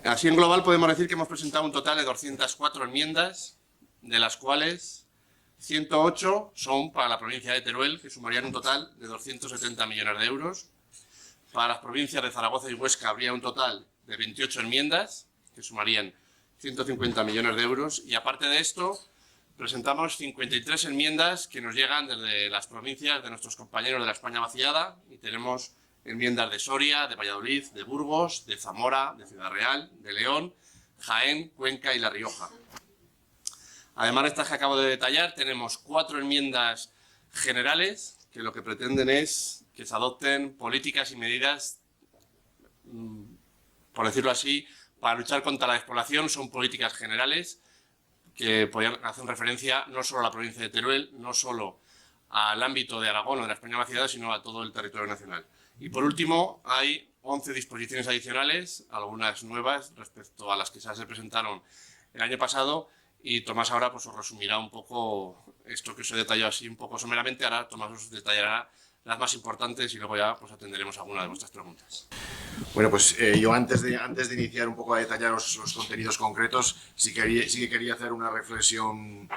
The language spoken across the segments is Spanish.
Así en global podemos decir que hemos presentado un total de 204 enmiendas, de las cuales 108 son para la provincia de Teruel, que sumarían un total de 270 millones de euros. Para las provincias de Zaragoza y Huesca habría un total de 28 enmiendas, que sumarían 150 millones de euros. Y aparte de esto, presentamos 53 enmiendas que nos llegan desde las provincias de nuestros compañeros de la España vaciada, y tenemos enmiendas de Soria, de Valladolid, de Burgos, de Zamora, de Ciudad Real, de León, Jaén, Cuenca y La Rioja. Además de estas que acabo de detallar, tenemos 4 enmiendas generales que lo que pretenden es que se adopten políticas y medidas, por decirlo así, para luchar contra la despoblación. Son políticas generales que hacen referencia no solo a la provincia de Teruel, no solo al ámbito de Aragón o de la España vaciada, sino a todo el territorio nacional. Y por último, hay 11 disposiciones adicionales, algunas nuevas respecto a las que ya se presentaron el año pasado, y Tomás ahora pues os resumirá un poco esto que os he detallado así un poco someramente. Ahora Tomás os detallará las más importantes y luego ya pues atenderemos alguna de vuestras preguntas. Bueno, pues yo antes de iniciar un poco a detallar los contenidos concretos, sí que quería hacer una reflexión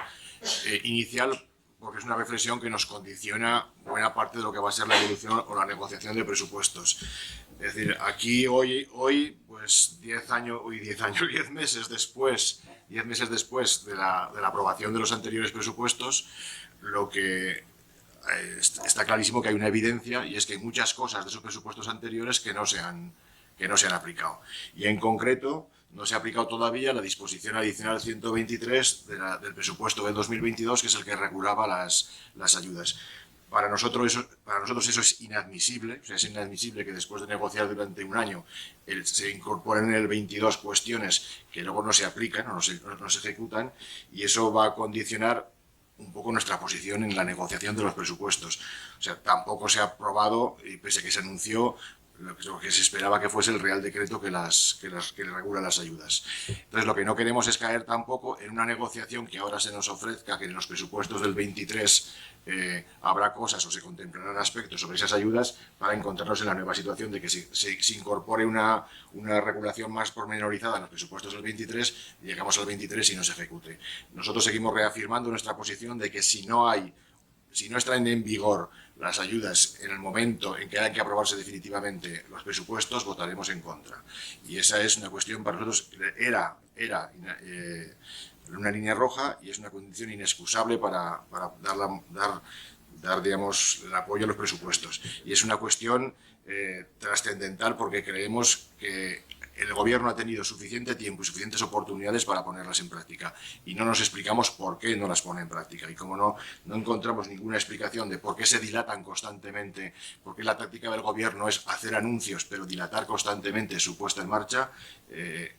inicial, porque es una reflexión que nos condiciona buena parte de lo que va a ser la evolución o la negociación de presupuestos. Es decir, aquí hoy pues 10 meses después de la aprobación de los anteriores presupuestos, lo que está clarísimo que hay una evidencia, y es que hay muchas cosas de esos presupuestos anteriores que no se han aplicado. Y en concreto, no se ha aplicado todavía la disposición adicional 123 del presupuesto del 2022, que es el que regulaba las ayudas. Para nosotros eso es inadmisible. O sea, es inadmisible que después de negociar durante un año se incorporen en el 22 cuestiones que luego no se aplican o no se ejecutan, y eso va a condicionar un poco nuestra posición en la negociación de los presupuestos. O sea, tampoco se ha aprobado, y pese a que se anunció, lo que se esperaba que fuese el Real Decreto que regula las ayudas. Entonces, lo que no queremos es caer tampoco en una negociación que ahora se nos ofrezca, que en los presupuestos del 23 habrá cosas o se contemplarán aspectos sobre esas ayudas, para encontrarnos en la nueva situación de que se incorpore una regulación más pormenorizada en los presupuestos del 23, y llegamos al 23 y no se ejecute. Nosotros seguimos reafirmando nuestra posición de que si no están en vigor las ayudas en el momento en que hay que aprobarse definitivamente los presupuestos, votaremos en contra. Y esa es una cuestión para nosotros, era una línea roja, y es una condición inexcusable para dar digamos, el apoyo a los presupuestos. Y es una cuestión trascendental, porque creemos que el Gobierno ha tenido suficiente tiempo y suficientes oportunidades para ponerlas en práctica, y no nos explicamos por qué no las pone en práctica. Y como no encontramos ninguna explicación de por qué se dilatan constantemente, por qué la táctica del Gobierno es hacer anuncios pero dilatar constantemente su puesta en marcha,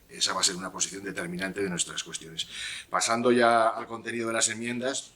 esa va a ser una posición determinante de nuestras cuestiones. Pasando ya al contenido de las enmiendas,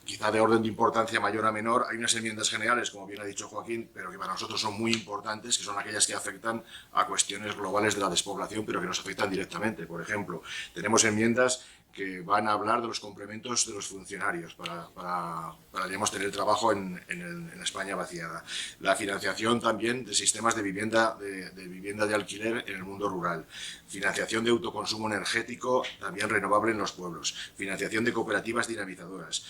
quizá de orden de importancia mayor a menor, hay unas enmiendas generales, como bien ha dicho Joaquín, pero que para nosotros son muy importantes, que son aquellas que afectan a cuestiones globales de la despoblación, pero que nos afectan directamente. Por ejemplo, tenemos enmiendas que van a hablar de los complementos de los funcionarios para digamos, tener trabajo en España vaciada. La financiación también de sistemas de vivienda de alquiler en el mundo rural. Financiación de autoconsumo energético, también renovable en los pueblos. Financiación de cooperativas dinamizadoras.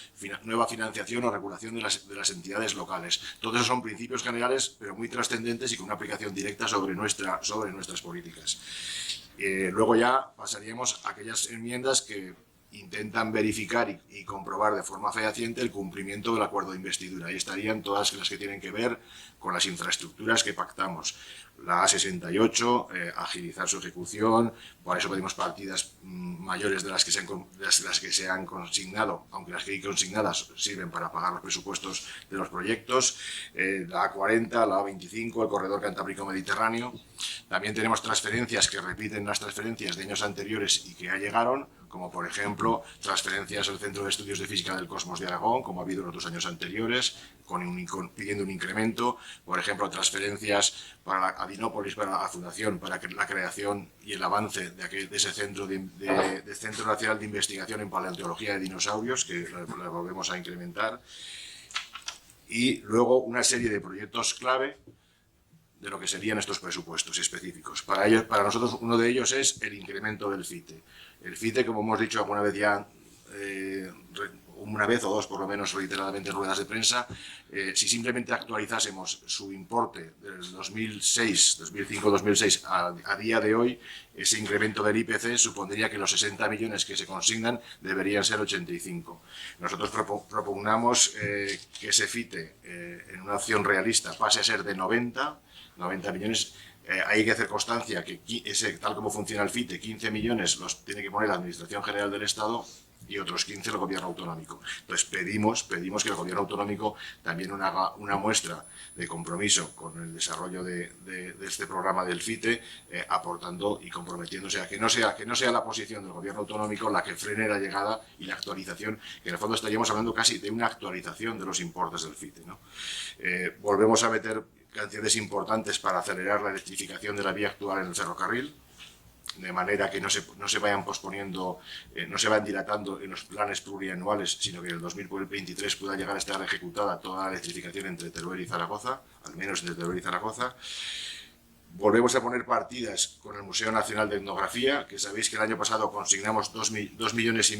Nueva financiación o regulación de las entidades locales. Todos esos son principios generales, pero muy trascendentes y con una aplicación directa sobre nuestras políticas. Luego ya pasaríamos a aquellas enmiendas que intentan verificar y comprobar de forma fehaciente el cumplimiento del acuerdo de investidura. Ahí estarían todas las que tienen que ver con las infraestructuras que pactamos. La A68, agilizar su ejecución, por eso pedimos partidas mayores de las que se han consignado, aunque las que hay consignadas sirven para pagar los presupuestos de los proyectos. La A40, la A25, el corredor Cantábrico-Mediterráneo. También tenemos transferencias que repiten las transferencias de años anteriores y que ya llegaron, como por ejemplo transferencias al Centro de Estudios de Física del Cosmos de Aragón, como ha habido en otros años anteriores, pidiendo un incremento. Por ejemplo, transferencias para la Adinópolis, para la Fundación, para la creación y el avance de ese Centro Nacional de Investigación en Paleontología de Dinosaurios, que la volvemos a incrementar. Y luego una serie de proyectos clave de lo que serían estos presupuestos específicos. Para nosotros, uno de ellos es el incremento del FITE. El FITE, como hemos dicho alguna vez ya, una vez o dos por lo menos reiteradamente en ruedas de prensa, si simplemente actualizásemos su importe del 2005-2006 a día de hoy, ese incremento del IPC supondría que los 60 millones que se consignan deberían ser 85. Nosotros propugnamos que ese FITE en una opción realista pase a ser de 90 millones. Hay que hacer constancia que tal como funciona el FITE, 15 millones los tiene que poner la Administración General del Estado y otros 15 el Gobierno Autonómico. Entonces pedimos que el Gobierno Autonómico también haga una muestra de compromiso con el desarrollo de este programa del FITE, aportando y comprometiéndose a que no sea la posición del Gobierno Autonómico la que frene la llegada y la actualización, que en el fondo estaríamos hablando casi de una actualización de los importes del FITE, ¿no? Volvemos a meter cantidades importantes para acelerar la electrificación de la vía actual en el ferrocarril, de manera que no se vayan posponiendo, no se vayan dilatando en los planes plurianuales, sino que en el 2023 pueda llegar a estar ejecutada toda la electrificación entre Teruel y Zaragoza, al menos entre Teruel y Zaragoza. Volvemos a poner partidas con el Museo Nacional de Etnografía, que sabéis que el año pasado consignamos 2,5 millones,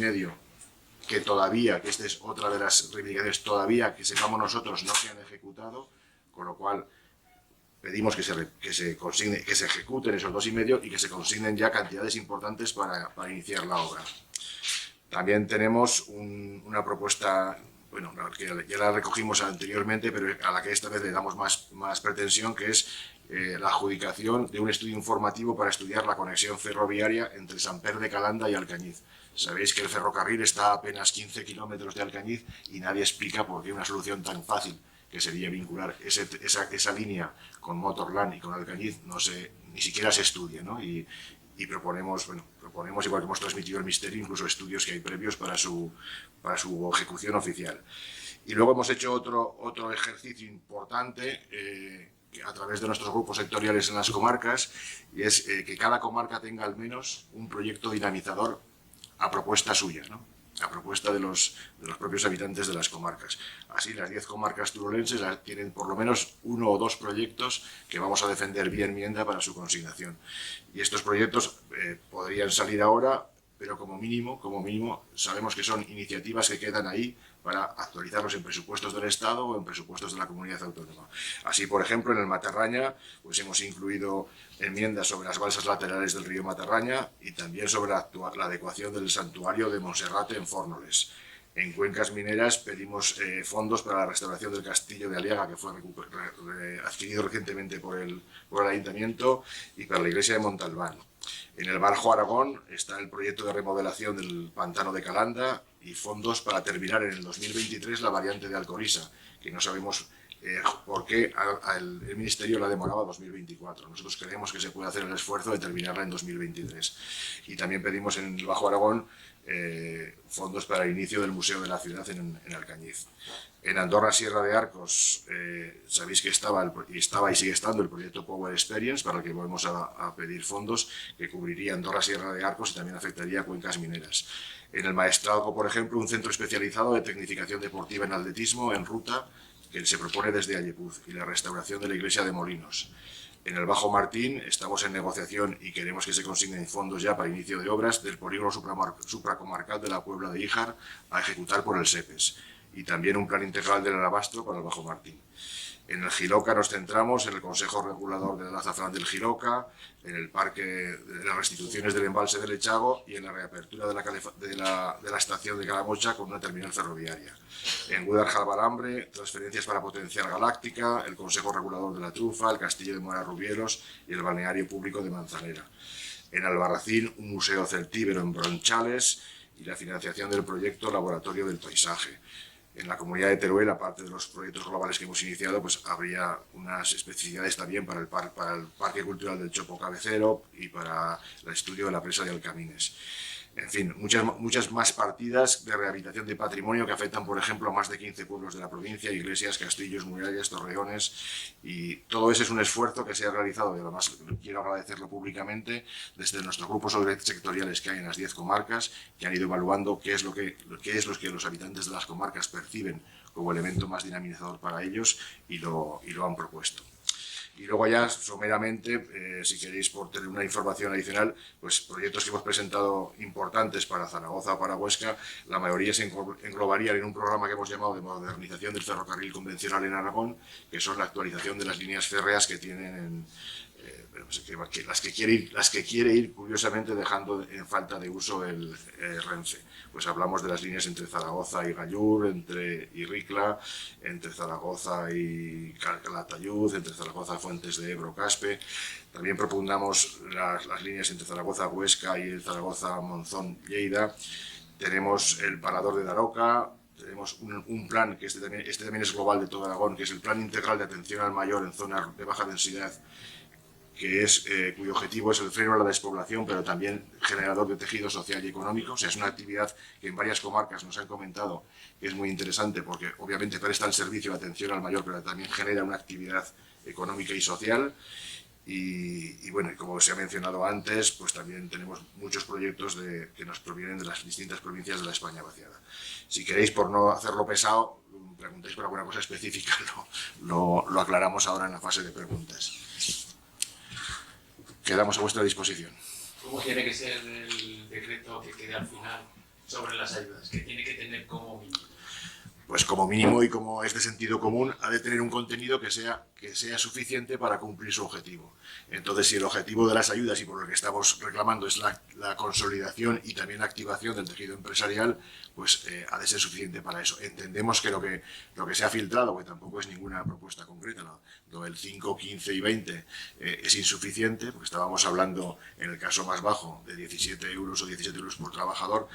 que todavía, que esta es otra de las reivindicaciones, todavía que sepamos nosotros no se han ejecutado, con lo cual pedimos que se ejecuten esos 2,5 y que se consignen ya cantidades importantes para iniciar la obra. También tenemos una propuesta, bueno, que ya la recogimos anteriormente, pero a la que esta vez le damos más pretensión, que es la adjudicación de un estudio informativo para estudiar la conexión ferroviaria entre Samper de Calanda y Alcañiz. Sabéis que el ferrocarril está a apenas 15 kilómetros de Alcañiz y nadie explica por qué una solución tan fácil, que sería vincular esa línea con Motorland y con Alcañiz, ni siquiera se estudia, ¿no? Y proponemos, igual que hemos transmitido el misterio, incluso estudios que hay previos para su ejecución oficial. Y luego hemos hecho otro ejercicio importante a través de nuestros grupos sectoriales en las comarcas, y es que cada comarca tenga al menos un proyecto dinamizador a propuesta suya, ¿no? A propuesta de los propios habitantes de las comarcas. Así, las 10 comarcas turolenses tienen por lo menos 1 o 2 proyectos que vamos a defender vía enmienda para su consignación. Y estos proyectos podrían salir ahora, pero como mínimo, sabemos que son iniciativas que quedan ahí para actualizarlos en presupuestos del Estado o en presupuestos de la comunidad autónoma. Así, por ejemplo, en el Matarraña pues hemos incluido enmiendas sobre las balsas laterales del río Matarraña y también sobre la adecuación del santuario de Monserrate en Fórnoles. En Cuencas Mineras pedimos fondos para la restauración del castillo de Aliaga, que fue adquirido recientemente por el Ayuntamiento, y para la iglesia de Montalbán. En el Bajo Aragón está el proyecto de remodelación del pantano de Calanda y fondos para terminar en el 2023 la variante de Alcorisa, que no sabemos por qué el Ministerio la demoraba a 2024. Nosotros creemos que se puede hacer el esfuerzo de terminarla en 2023. Y también pedimos en el Bajo Aragón fondos para el inicio del Museo de la Ciudad en Alcañiz. En Andorra Sierra de Arcos sabéis que estaba y sigue estando el proyecto Power Experience, para el que volvemos a pedir fondos, que cubriría Andorra Sierra de Arcos y también afectaría a Cuencas Mineras. En el Maestrazgo, por ejemplo, un centro especializado de tecnificación deportiva en atletismo en ruta, que se propone desde Allepuz, y la restauración de la iglesia de Molinos. En el Bajo Martín estamos en negociación y queremos que se consignen fondos ya para inicio de obras del polígono supracomarcal de la Puebla de Híjar a ejecutar por el SEPES, y también un plan integral del Alabastro para el Bajo Martín. En el Jiloca nos centramos en el Consejo Regulador del Azafrán del Jiloca, en el parque de las restituciones del embalse del Echago y en la reapertura de la estación de Calamocha con una terminal ferroviaria. En Guadalajara-Balambre, transferencias para potenciar Galáctica, el Consejo Regulador de la Trufa, el Castillo de Mora-Rubielos y el Balneario Público de Manzanera. En Albarracín, un museo celtíbero en Bronchales y la financiación del proyecto Laboratorio del Paisaje. En la comunidad de Teruel, aparte de los proyectos globales que hemos iniciado, pues habría unas especificidades también para el Parque Cultural del Chopo Cabecero y para el estudio de la presa de Alcamines. En fin, muchas más partidas de rehabilitación de patrimonio que afectan, por ejemplo, a más de 15 pueblos de la provincia, iglesias, castillos, murallas, torreones, y todo eso es un esfuerzo que se ha realizado, y además quiero agradecerlo públicamente, desde nuestros grupos sectoriales que hay en las 10 comarcas, que han ido evaluando qué es lo que los habitantes de las comarcas perciben como elemento más dinamizador para ellos y lo han propuesto. Y luego ya, someramente, si queréis por tener una información adicional, pues proyectos que hemos presentado importantes para Zaragoza o para Huesca, la mayoría se englobarían en un programa que hemos llamado de modernización del ferrocarril convencional en Aragón, que son la actualización de las líneas férreas que tienen las que quiere ir curiosamente dejando en falta de uso el Renfe. Pues hablamos de las líneas entre Zaragoza y Gallur, entre Ricla, entre Zaragoza y Calatayud, entre Zaragoza Fuentes de Ebro, Caspe. También propugnamos las líneas entre Zaragoza Huesca y el Zaragoza Monzón Lleida. Tenemos el parador de Daroca. Tenemos un plan que este también es global de todo Aragón, que es el Plan Integral de Atención al Mayor en Zonas de Baja Densidad, cuyo objetivo es el freno a la despoblación, pero también generador de tejido social y económico. O sea, es una actividad que en varias comarcas nos han comentado que es muy interesante porque obviamente presta el servicio de atención al mayor, pero también genera una actividad económica y social. Y bueno, como se ha mencionado antes, pues también tenemos muchos proyectos que nos provienen de las distintas provincias de la España vaciada. Si queréis, por no hacerlo pesado, preguntéis por alguna cosa específica, lo aclaramos ahora en la fase de preguntas. Quedamos a vuestra disposición. ¿Cómo tiene que ser el decreto que quede al final sobre las ayudas? ¿Qué tiene que tener como mínimo? Pues como mínimo y como es de sentido común, ha de tener un contenido que sea suficiente para cumplir su objetivo. Entonces, si el objetivo de las ayudas y por lo que estamos reclamando es la consolidación y también la activación del tejido empresarial, pues ha de ser suficiente para eso. Entendemos que lo que se ha filtrado, que tampoco es ninguna propuesta concreta, lo del 5, 15 y 20 es insuficiente, porque estábamos hablando en el caso más bajo de 17 euros o 17 euros por trabajador.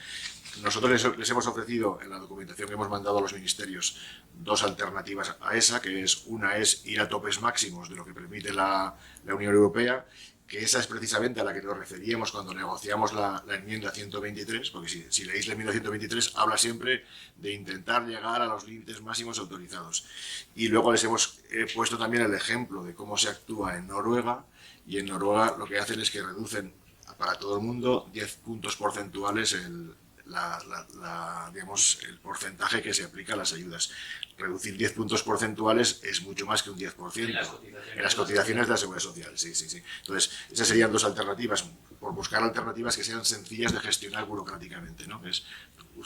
Nosotros les hemos ofrecido en la documentación que hemos mandado a los ministerios dos alternativas a esa, una es ir a topes máximos de lo que permite la Unión Europea, que esa es precisamente a la que nos referíamos cuando negociamos la enmienda 123, porque si leéis la enmienda 123 habla siempre de intentar llegar a los límites máximos autorizados. Y luego les hemos puesto también el ejemplo de cómo se actúa en Noruega, y en Noruega lo que hacen es que reducen para todo el mundo 10 puntos porcentuales digamos, el porcentaje que se aplica a las ayudas. Reducir 10 puntos porcentuales es mucho más que un 10%. En las cotizaciones de la Seguridad Social, sí. Entonces, esas serían dos alternativas, por buscar alternativas que sean sencillas de gestionar burocráticamente, ¿no?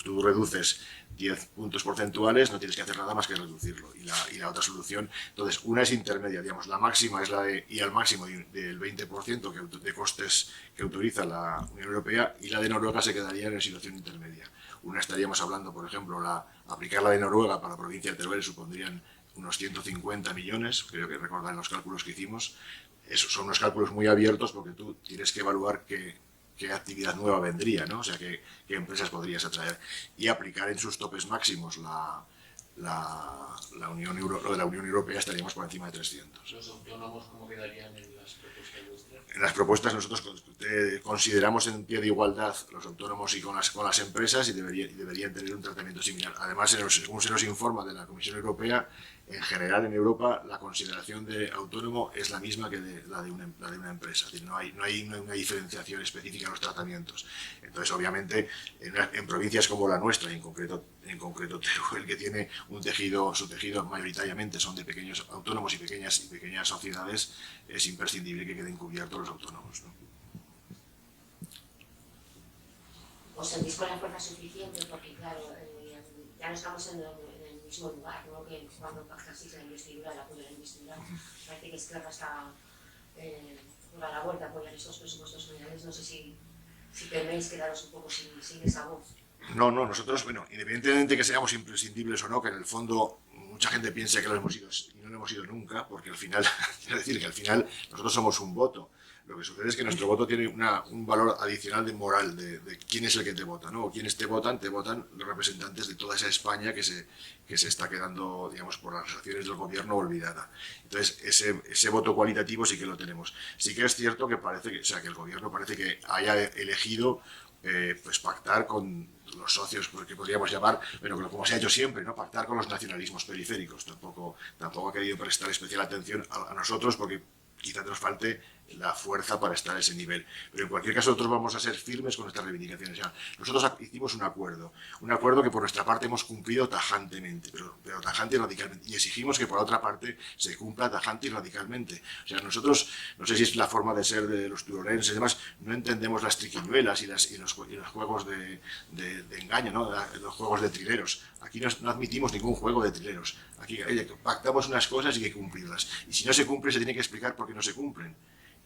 Tú reduces 10 puntos porcentuales, no tienes que hacer nada más que reducirlo. Y la otra solución, entonces, una es intermedia, digamos, la máxima es la de ir al máximo del 20% de costes que autoriza la Unión Europea, y la de Noruega se quedaría en situación intermedia. Una estaríamos hablando, por ejemplo, aplicar la de Noruega para la provincia de Teruel supondrían unos 150 millones, creo que recordar en los cálculos que hicimos. Esos son unos cálculos muy abiertos porque tú tienes que evaluar qué actividad nueva vendría, ¿no? O sea, qué empresas podrías atraer, y aplicar en sus topes máximos lo de la Unión Europea, estaríamos por encima de 300. ¿Los autónomos cómo quedarían en las propuestas vuestras? En las propuestas nosotros consideramos en pie de igualdad los autónomos y con las empresas, y deberían tener un tratamiento similar. Además, según se nos informa de la Comisión Europea, en general en Europa la consideración de autónomo es la misma que la de una empresa. Es decir, no hay una diferenciación específica en los tratamientos. Entonces, obviamente, en provincias como la nuestra, y en concreto Teruel, que tiene su tejido mayoritariamente son de pequeños autónomos y pequeñas sociedades, es imprescindible que queden cubiertos los autónomos, ¿no? ¿Os sentís con la fuerza suficiente? Porque, claro, ya no estamos en el mismo lugar, ¿no? Que cuando pactasteis la investidura, el apoyo a la investidura, parece que Esquerra está a la vuelta a apoyar estos presupuestos generales. No sé si teméis quedaros un poco sin esa voz. No, nosotros, bueno, independientemente de que seamos imprescindibles o no, que en el fondo mucha gente piensa que lo hemos ido y no lo hemos ido nunca, porque al final, quiero decir que al final nosotros somos un voto. Lo que sucede es que nuestro voto tiene un valor adicional de moral, de quién es el que te vota, ¿no? O quienes te votan los representantes de toda esa España que se está quedando, digamos, por las acciones del gobierno olvidada. Entonces, ese voto cualitativo sí que lo tenemos. Sí que es cierto que que el gobierno parece que haya elegido pues pactar con los socios que podríamos llamar, bueno, como se ha hecho siempre, ¿no? Pactar con los nacionalismos periféricos. Tampoco ha querido prestar especial atención a nosotros, porque quizá nos falte la fuerza para estar a ese nivel. Pero en cualquier caso nosotros vamos a ser firmes con nuestras reivindicaciones. Nosotros hicimos un acuerdo que por nuestra parte hemos cumplido tajantemente, pero tajante y radicalmente, y exigimos que por otra parte se cumpla tajante y radicalmente. O sea, nosotros, no sé si es la forma de ser de los turolenses y demás, no entendemos las triquiñuelas y los juegos de engaño, ¿no? Los juegos de trileros. Aquí no admitimos ningún juego de trileros. Aquí pactamos unas cosas y hay que cumplirlas. Y si no se cumple, se tiene que explicar por qué no se cumplen.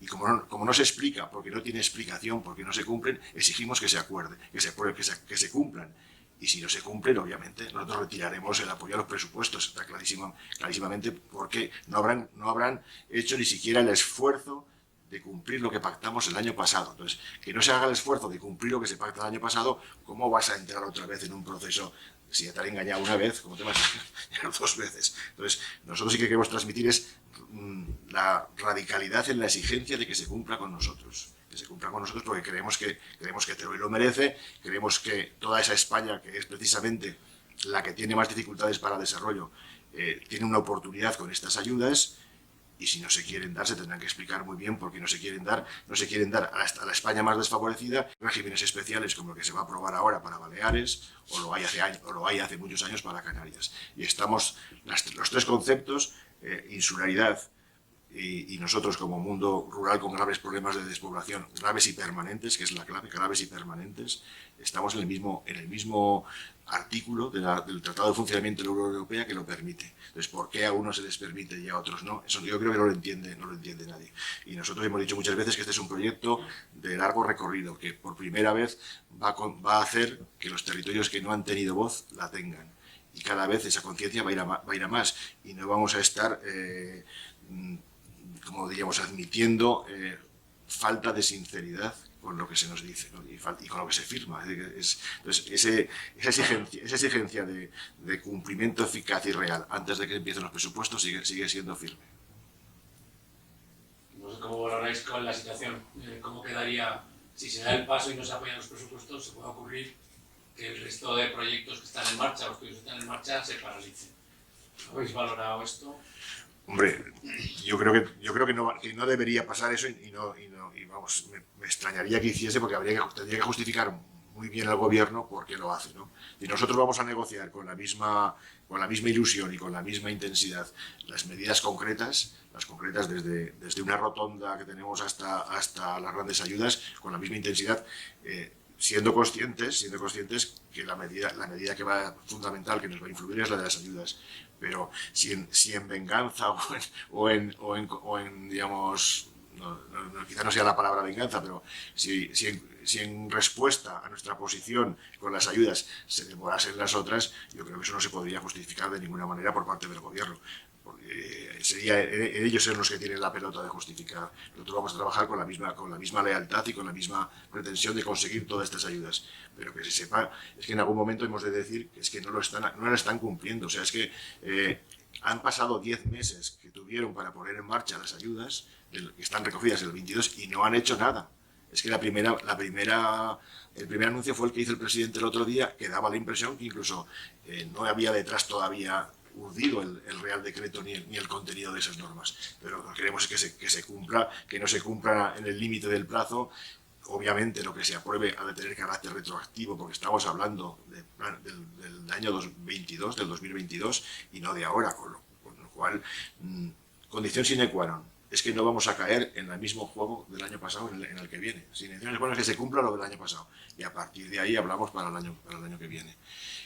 Y como no se explica, porque no tiene explicación, porque no se cumplen, exigimos que se acuerde, que se cumplan. Y si no se cumplen, obviamente, nosotros retiraremos el apoyo a los presupuestos, está clarísimamente, porque no habrán hecho ni siquiera el esfuerzo de cumplir lo que pactamos el año pasado. Entonces, que no se haga el esfuerzo de cumplir lo que se pacta el año pasado, ¿cómo vas a entrar otra vez en un proceso? Si ya te han engañado una vez, ¿cómo te vas a engañar 2 veces? Entonces, nosotros sí que queremos transmitir la radicalidad en la exigencia de que se cumpla con nosotros. Que se cumpla con nosotros porque creemos que Teruel lo merece, creemos que toda esa España, que es precisamente la que tiene más dificultades para el desarrollo, tiene una oportunidad con estas ayudas. Y si no se quieren dar, se tendrán que explicar muy bien por qué no se quieren dar a la España más desfavorecida regímenes especiales como lo que se va a aprobar ahora para Baleares, o lo hay hace muchos años para Canarias. Y estamos, los 3 conceptos, insularidad y nosotros como mundo rural con graves problemas de despoblación, graves y permanentes, que es la clave, graves y permanentes, estamos en el mismo artículo del Tratado de Funcionamiento de la Unión Europea que lo permite. Entonces, ¿por qué a unos se les permite y a otros no? Eso yo creo que no lo entiende nadie. Y nosotros hemos dicho muchas veces que este es un proyecto de largo recorrido, que por primera vez va a hacer que los territorios que no han tenido voz la tengan. Y cada vez esa conciencia va a ir a más. Y no vamos a estar, como diríamos, admitiendo falta de sinceridad con lo que se nos dice, ¿no? y con lo que se firma. Entonces, esa exigencia de cumplimiento eficaz y real antes de que empiecen los presupuestos sigue siendo firme. No sé cómo valoráis con la situación. ¿Cómo quedaría si se da el paso y no se apoyan los presupuestos? Se puede ocurrir que el resto de proyectos que están en marcha, los que están en marcha, se paralicen. ¿Habéis valorado esto? Hombre, yo creo que no debería pasar eso y vamos, me extrañaría que hiciese porque tendría que justificar muy bien el gobierno por qué lo hace, ¿no? Y nosotros vamos a negociar con la misma ilusión y con la misma intensidad las medidas concretas, desde una rotonda que tenemos hasta las grandes ayudas, con la misma intensidad, siendo conscientes que la medida que va fundamental, que nos va a influir, es la de las ayudas. Pero si en venganza o en digamos, quizá no sea la palabra venganza, pero si en respuesta a nuestra posición con las ayudas se demorasen las otras, yo creo que eso no se podría justificar de ninguna manera por parte del gobierno. Ellos son los que tienen la pelota de justificar. Nosotros vamos a trabajar con la misma lealtad y con la misma pretensión de conseguir todas estas ayudas. Pero que se sepa, es que en algún momento hemos de decir que es que no la están cumpliendo. O sea, es que han pasado 10 meses que tuvieron para poner en marcha las ayudas, que están recogidas en el 22, y no han hecho nada. Es que el primer anuncio fue el que hizo el presidente el otro día, que daba la impresión que incluso no había detrás todavía urdido el Real Decreto ni el contenido de esas normas. Pero lo que queremos es que se cumpla, que no se cumpla en el límite del plazo. Obviamente lo que se apruebe ha de tener carácter retroactivo porque estamos hablando del año 2022, del 2022 y no de ahora, con lo cual, condición sine qua non, es que no vamos a caer en el mismo juego del año pasado en el que viene. Sin intenciones buenas que se cumpla lo del año pasado y a partir de ahí hablamos para el año que viene.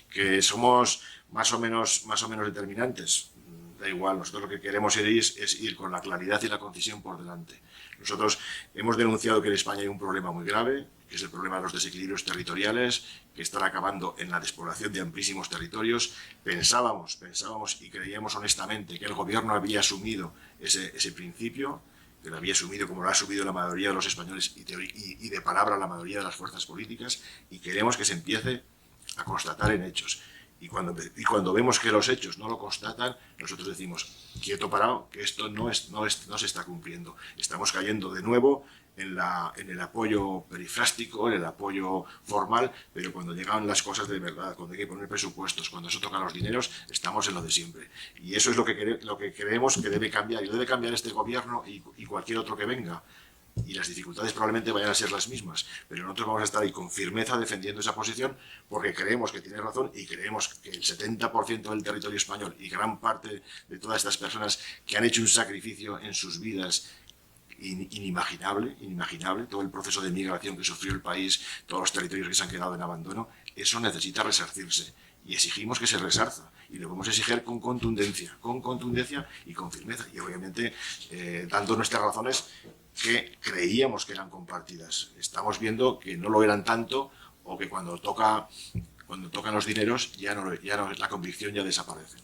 Que somos más o menos determinantes, da igual, nosotros lo que queremos es ir con la claridad y la concisión por delante. Nosotros hemos denunciado que en España hay un problema muy grave, que es el problema de los desequilibrios territoriales, que están acabando en la despoblación de amplísimos territorios. Pensábamos y creíamos honestamente que el gobierno había asumido ese principio, que lo había asumido como lo ha asumido la mayoría de los españoles y de palabra la mayoría de las fuerzas políticas, y queremos que se empiece a constatar en hechos. Y cuando vemos que los hechos no lo constatan, nosotros decimos, quieto parado, que esto no se está cumpliendo. Estamos cayendo de nuevo en el apoyo perifrástico, en el apoyo formal, pero cuando llegan las cosas de verdad, cuando hay que poner presupuestos, cuando eso toca los dineros, estamos en lo de siempre. Y eso es lo que creemos que debe cambiar, y lo debe cambiar este gobierno y cualquier otro que venga. y las dificultades probablemente vayan a ser las mismas, pero nosotros vamos a estar ahí con firmeza defendiendo esa posición porque creemos que tiene razón y creemos que el 70% del territorio español y gran parte de todas estas personas que han hecho un sacrificio en sus vidas inimaginable, todo el proceso de migración que sufrió el país, todos los territorios que se han quedado en abandono, eso necesita resarcirse y exigimos que se resarza y lo vamos a exigir con contundencia y con firmeza y obviamente dando nuestras razones que creíamos que eran compartidas. Estamos viendo que no lo eran tanto o que cuando tocan los dineros ya no, la convicción ya desaparece.